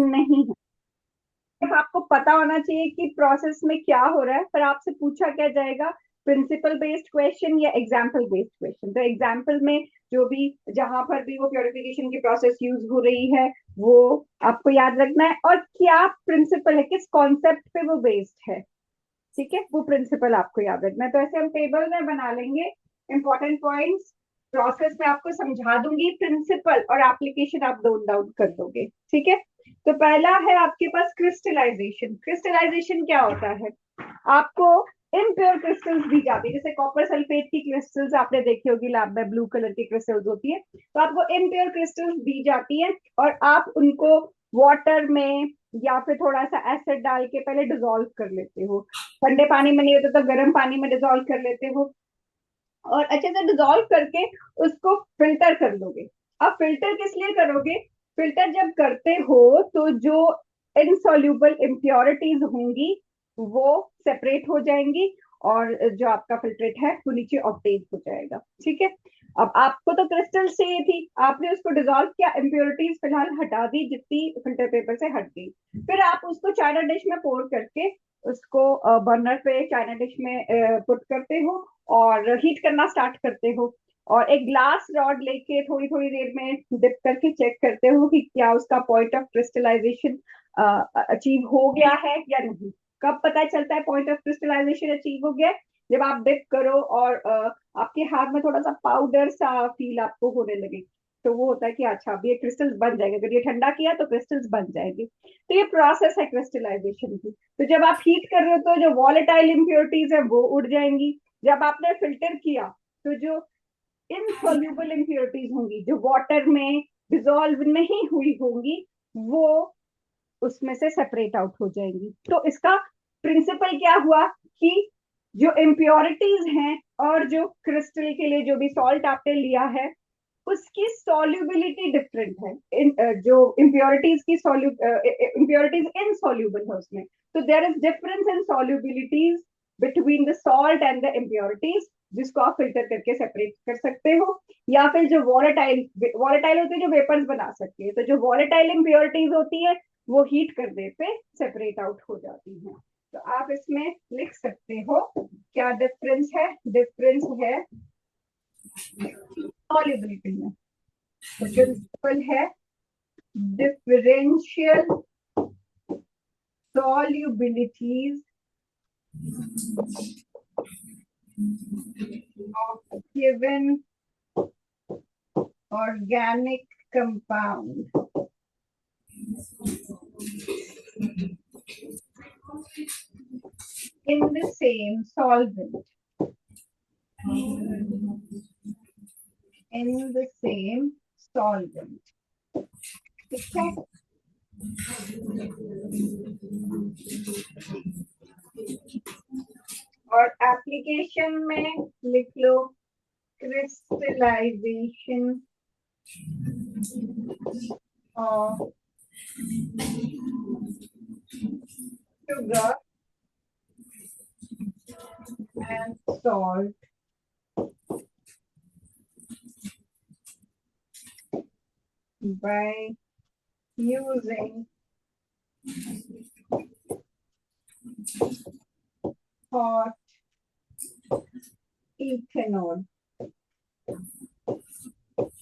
नहीं है। सिर्फ आपको पता होना चाहिए कि प्रोसेस में क्या हो रहा है, पर आपसे पूछा क्या जाएगा, प्रिंसिपल बेस्ड क्वेश्चन या एग्जाम्पल बेस्ड क्वेश्चन। तो एग्जाम्पल में जो भी, जहां पर भी वो प्योरिफिकेशन की प्रोसेस यूज हो रही है, वो आपको याद रखना है, और क्या प्रिंसिपल है, किस कॉन्सेप्ट पे वो बेस्ड है। ठीक है, वो प्रिंसिपल आपको याद रखना है। तो ऐसे हम टेबल में बना लेंगे इंपॉर्टेंट पॉइंट्स, प्रोसेस में आपको समझा दूंगी, प्रिंसिपल और एप्लीकेशन आप नोट डाउन कर दोगे। ठीक है, तो पहला है आपके पास क्रिस्टलाइजेशन। क्रिस्टलाइजेशन क्या होता है, आपको इम्प्योर क्रिस्टल्स दी जाती है, जैसे कॉपर सल्फेट की क्रिस्टल्स आपने देखी होगी लैब में, ब्लू कलर की क्रिस्टल्स होती है। तो आपको इम्प्योर क्रिस्टल्स दी जाती है, और आप उनको वाटर में या फिर थोड़ा सा एसिड डाल के पहले डिजोल्व कर लेते हो। ठंडे पानी में नहीं होता तो गर्म पानी में डिजोल्व कर लेते हो, और अच्छे से डिजोल्व करके उसको फिल्टर कर लोगे। अब फिल्टर किस लिए करोगे, फिल्टर जब करते हो तो जो इनसॉल्यूबल इम्प्योरिटीज होंगी वो सेपरेट हो जाएंगी, और जो आपका फिल्ट्रेट है वो नीचे ऑब्टेन हो जाएगा। ठीक है, अब आपको तो क्रिस्टल चाहिए थी, आपने उसको डिजोल्व किया, इम्प्योरिटीज फिलहाल हटा दी जितनी फिल्टर पेपर से हट गई। फिर आप उसको चाइना डिश में पोर करके उसको बर्नर पे चाइना डिश में पुट करते हो, और हीट करना स्टार्ट करते हो, और एक ग्लास रॉड लेके थोड़ी थोड़ी देर में डिप करके चेक करते हो कि क्या उसका पॉइंट ऑफ क्रिस्टलाइजेशन अचीव हो गया है या नहीं। कब पता चलता है पॉइंट ऑफ क्रिस्टलाइजेशन अचीव हो गया, जब आप डिप करो और आपके हाथ में थोड़ा सा पाउडर सा फील आपको होने लगे, तो वो होता है कि अच्छा अब ये क्रिस्टल्स बन जाएंगे, अगर ये ठंडा किया तो क्रिस्टल्स बन जाएंगे। तो ये प्रोसेस है क्रिस्टलाइजेशन की। तो जब आप हीट कर रहे हो तो जो वॉलेटाइल इम्प्योरिटीज है वो उड़ जाएंगी। जब आपने फिल्टर किया तो जो इनसॉल्युबल इम्प्योरिटीज होंगी, जो वाटर में डिजोल्व नहीं हुई होंगी, वो उसमें से सेपरेट आउट हो जाएंगी। तो इसका प्रिंसिपल क्या हुआ कि जो इम्प्योरिटीज हैं और जो क्रिस्टल के लिए जो भी सॉल्ट आपने लिया है उसकी सॉल्युबिलिटी डिफरेंट है। जो इम्प्योरिटीज की इम्प्योरिटीज इनसॉल्युबल है उसमें, तो there is difference in solubilities between the salt and the impurities, जिसको आप फिल्टर करके सेपरेट कर सकते हो। या फिर जो वॉलेटाइल वॉलेटाइल होती है जो वेपर्स बना सकती है, तो जो वॉलेटाइल इम्प्योरिटीज होती है वो हीट करने पे सेपरेट आउट हो जाती हैं। तो आप इसमें लिख सकते हो क्या डिफरेंस है, डिफरेंस है सॉल्युबिलिटी में। तो प्रिंसिपल है differential solubilities of given organic compound in the same solvent, in the same solvent। ठीक है, और एप्लीकेशन में लिख लो crystallization of sugar and salt by using hot ethanol।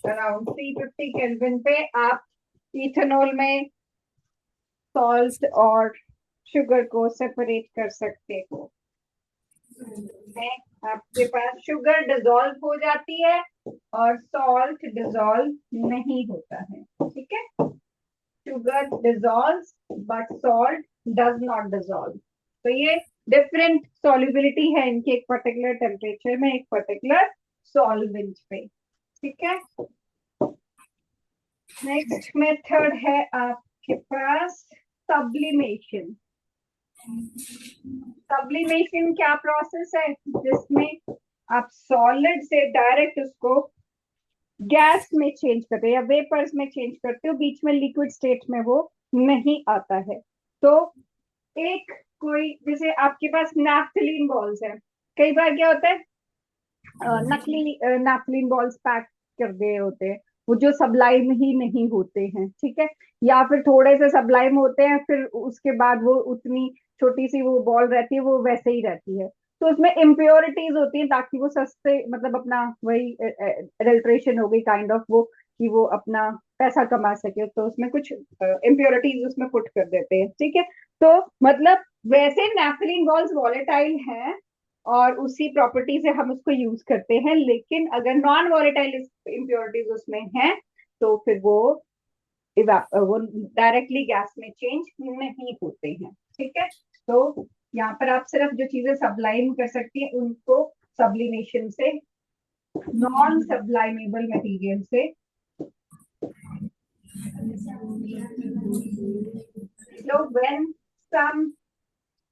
Around 350 kelvin पे आप इथेनॉल में सॉल्ट और शुगर को सेपरेट कर सकते हो। आपके पास शुगर डिजोल्व हो जाती है और सॉल्ट डिजोल्व नहीं होता है। ठीक है, sugar dissolve but salt does not dissolve. तो ये डिफरेंट सॉल्युबिलिटी है इनके, एक पर्टिकुलर टेम्परेचर में एक पर्टिकुलर सॉल्वेंट पे। ठीक है, नेक्स्ट मेथड है आपके पास सब्लिमेशन। सब्लिमेशन क्या प्रोसेस है, जिसमें आप सॉलिड से डायरेक्ट उसको गैस में चेंज करते हो या वेपर्स में चेंज करते हो, बीच में लिक्विड स्टेट में वो नहीं आता है। तो एक कोई, जैसे आपके पास नैफ्थलीन बॉल्स है, कई बार क्या होता है नकली नैफ्थलीन बॉल्स पैक कर दिए होते हैं, वो जो सबलाइम ही नहीं होते हैं, ठीक है, या फिर थोड़े से सबलाइम होते हैं, फिर उसके बाद वो उतनी छोटी सी वो बॉल रहती है, वो वैसे ही रहती है। तो उसमें इम्प्योरिटीज होती हैं ताकि वो सस्ते, मतलब अपना वही एडल्ट्रेशन हो गई काइंड ऑफ वो, कि वो अपना पैसा कमा सके, तो उसमें कुछ इम्प्योरिटीज उसमें पुट कर देते हैं, ठीक है। तो मतलब वैसे नेफ्थलीन बॉल्स वॉलेटाइल हैं और उसी प्रॉपर्टी से हम उसको यूज करते हैं, लेकिन अगर नॉन वॉलेटाइल इम्प्योरिटीज उसमें हैं तो फिर वो डायरेक्टली गैस में चेंज नहीं होते हैं, ठीक है। तो यहाँ पर आप सिर्फ जो चीजें सबलाइम कर सकती हैं उनको सब्लिमेशन से, नॉन सब्लाइमेबल मटेरियल से। So when some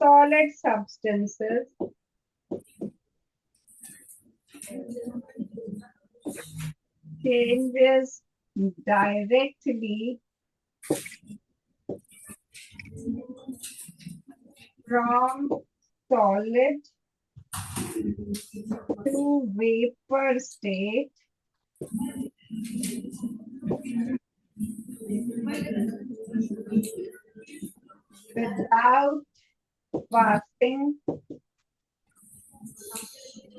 solid substances changes directly from solid to vapor state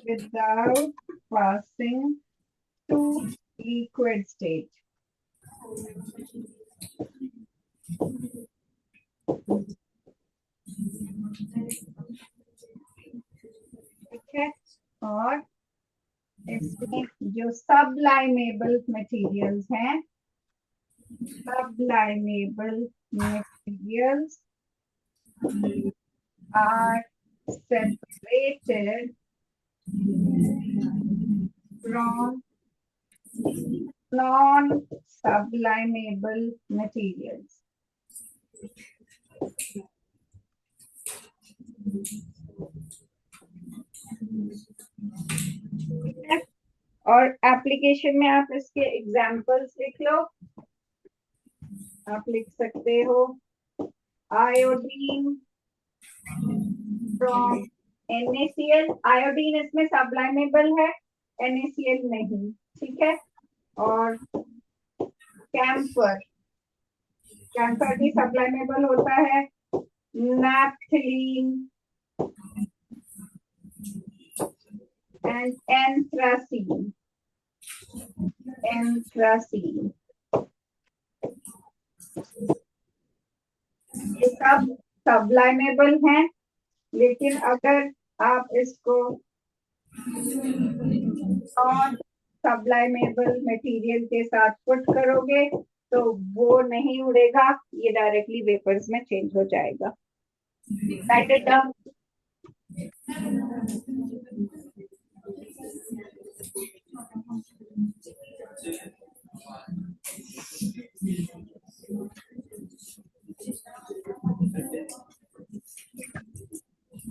without passing to liquid state. ठीक है। और इसमें जो सबलाइमेबल मटेरियल्स हैं, sublimable materials are separated from non-sublimable materials. और एप्लीकेशन में आप इसके एग्जाम्पल्स लिख लो। आप लिख सकते हो आयोडीन फ्रॉम NaCl। आयोडीन इसमें सबलाइमेबल है, NaCl नहीं, ठीक है। और कैम्फर, कैम्फर भी सबलाइमेबल होता है। नैप्थलीन एंड एंथ्रासीन, एंथ्रासीन ये सब सबलाइमेबल हैं, लेकिन अगर आप इसको नॉन सबलाइमेबल मटेरियल के साथ पुट करोगे तो वो नहीं उड़ेगा, ये डायरेक्टली वेपर्स में चेंज हो जाएगा। Right it down.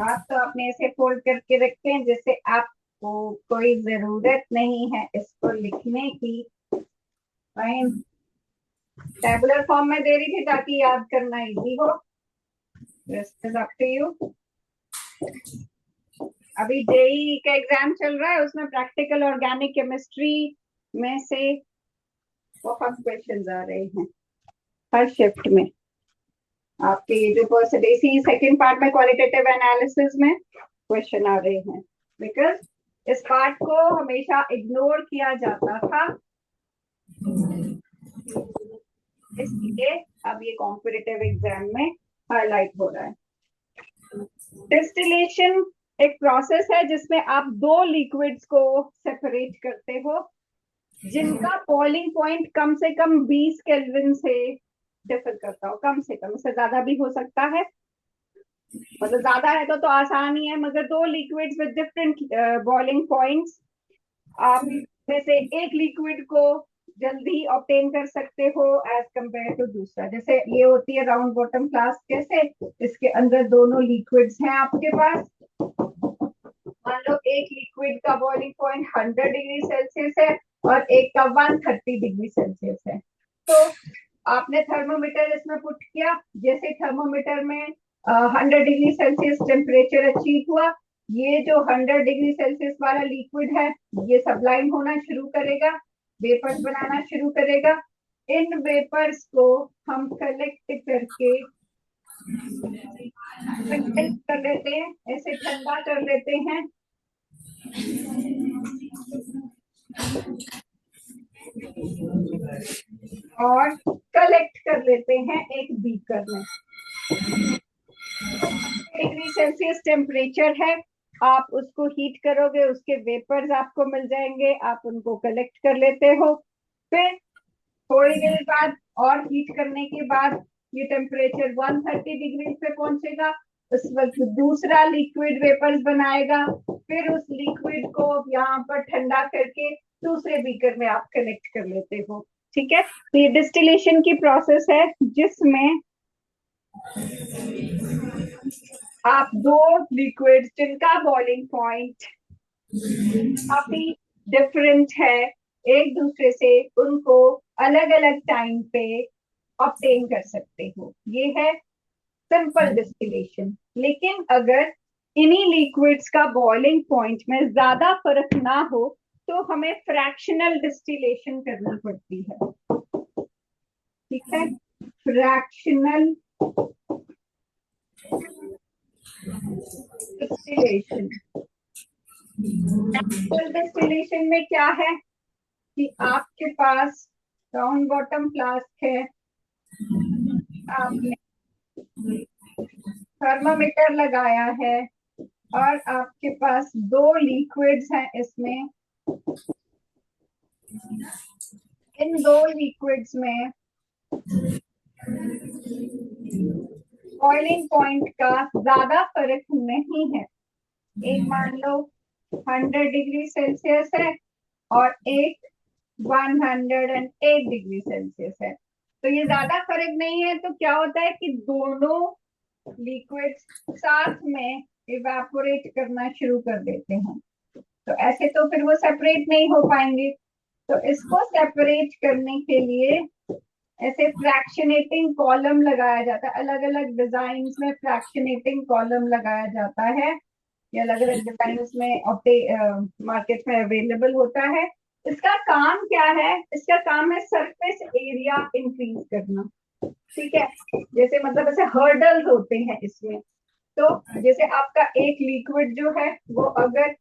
आप तो अपने ऐसे फोल्ड करके रखते हैं जैसे आपको कोई जरूरत नहीं है इसको लिखने की। फाइन, टेबुलर फॉर्म में दे रही थी ताकि याद करना इजी हो। Up to you. अभी जेई का एग्जाम चल रहा है, उसमें प्रैक्टिकल ऑर्गेनिक केमिस्ट्री में से बहुत क्वेश्चंस आ रहे हैं हर शिफ्ट में। आपके जो परसेंटेज सेकेंड पार्ट में क्वालिटेटिव एनालिसिस में क्वेश्चन आ रहे हैं, बिकॉज इस पार्ट को हमेशा इग्नोर किया जाता था, इसलिए अब ये कॉम्पिटिटिव एग्जाम में हाईलाइट हो रहा है। डिस्टिलेशन एक प्रोसेस है जिसमें आप दो लिक्विड्स को सेपरेट करते हो जिनका बॉइलिंग पॉइंट कम से कम 20 केल्विन से डिफर करता हो, कम से कम, इससे ज्यादा भी हो सकता है, मतलब ज्यादा है तो आसान ही है, मगर दो liquids with different boiling points, आप में से एक लिक्विड को जल्दी ऑब्टेन कर सकते हो एज कंपेयर टू दूसरा। जैसे ये होती है राउंड बॉटम फ्लास्क, कैसे इसके अंदर दोनों लिक्विड्स हैं आपके पास। मान लो एक लिक्विड का बॉइलिंग पॉइंट 100 डिग्री सेल्सियस है और एक का 130 डिग्री सेल्सियस है, तो आपने थर्मोमीटर इसमें पुट किया, जैसे थर्मोमीटर में 100 डिग्री सेल्सियस टेम्परेचर अचीव हुआ, ये जो 100 डिग्री सेल्सियस वाला लिक्विड है ये सबलाइम होना शुरू करेगा, वेपर्स बनाना शुरू करेगा। इन वेपर्स को हम कलेक्ट करके कंडेंस कर लेते हैं, ऐसे ठंडा कर लेते हैं और कलेक्ट कर लेते हैं एक बीकर में। डिग्री सेल्सियस टेम्परेचर है, आप उसको हीट करोगे, उसके वेपर्स आपको मिल जाएंगे, आप उनको कलेक्ट कर लेते हो। फिर थोड़ी देर बाद और हीट करने के बाद ये टेम्परेचर 130 डिग्री पे पहुंचेगा। उस वक्त दूसरा लिक्विड वेपर्स बनाएगा, फिर उस लिक्विड को यहाँ पर ठंडा करके दूसरे बीकर में आप कलेक्ट कर लेते हो। ठीक है, तो ये डिस्टिलेशन की प्रोसेस है जिसमें आप दो लिक्विड्स जिनका बॉइलिंग पॉइंट काफी डिफरेंट है एक दूसरे से, उनको अलग अलग टाइम पे ऑब्टेन कर सकते हो। ये है सिंपल डिस्टिलेशन। लेकिन अगर इन्हीं लिक्विड्स का बॉइलिंग पॉइंट में ज्यादा फर्क ना हो तो हमें फ्रैक्शनल डिस्टिलेशन करनी पड़ती है। ठीक है, फ्रैक्शनल डिस्टिलेशन। फ्रैक्शनल डिस्टिलेशन में क्या है कि आपके पास राउंड बॉटम फ्लास्क है, आपने थर्मामीटर लगाया है और आपके पास दो लिक्विड्स हैं इसमें। इन दो लिक्विड्स में बॉइलिंग पॉइंट का ज्यादा फर्क नहीं है। एक मान लो 100 डिग्री सेल्सियस है और एक 108 डिग्री सेल्सियस है, तो ये ज्यादा फर्क नहीं है। तो क्या होता है कि दोनों लिक्विड्स साथ में इवेपोरेट करना शुरू कर देते हैं। तो ऐसे तो फिर वो सेपरेट नहीं हो पाएंगे। तो इसको सेपरेट करने के लिए ऐसे फ्रैक्शनेटिंग कॉलम लगाया जाता है। अलग अलग डिजाइन में फ्रैक्शनेटिंग कॉलम लगाया जाता है, ये अलग अलग डिजाइन में मार्केट में अवेलेबल होता है। इसका काम क्या है? इसका काम है सरफेस एरिया इंक्रीज करना। ठीक है, जैसे मतलब ऐसे हर्डल्स होते हैं इसमें। तो जैसे आपका एक लिक्विड जो है वो अगर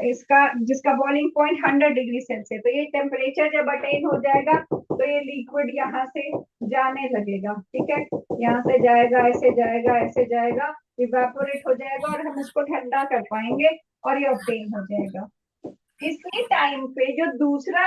इसका जिसका बॉइलिंग पॉइंट 100 डिग्री सेल्सियस, तो ये टेम्परेचर जब अटेन हो जाएगा तो ये लिक्विड यहाँ से जाने लगेगा। ठीक है, यहाँ से जाएगा, ऐसे जाएगा, ऐसे जाएगा, इवेपोरेट हो जाएगा और हम उसको ठंडा कर पाएंगे और ये ऑब्टेन हो जाएगा। इसी टाइम पे जो दूसरा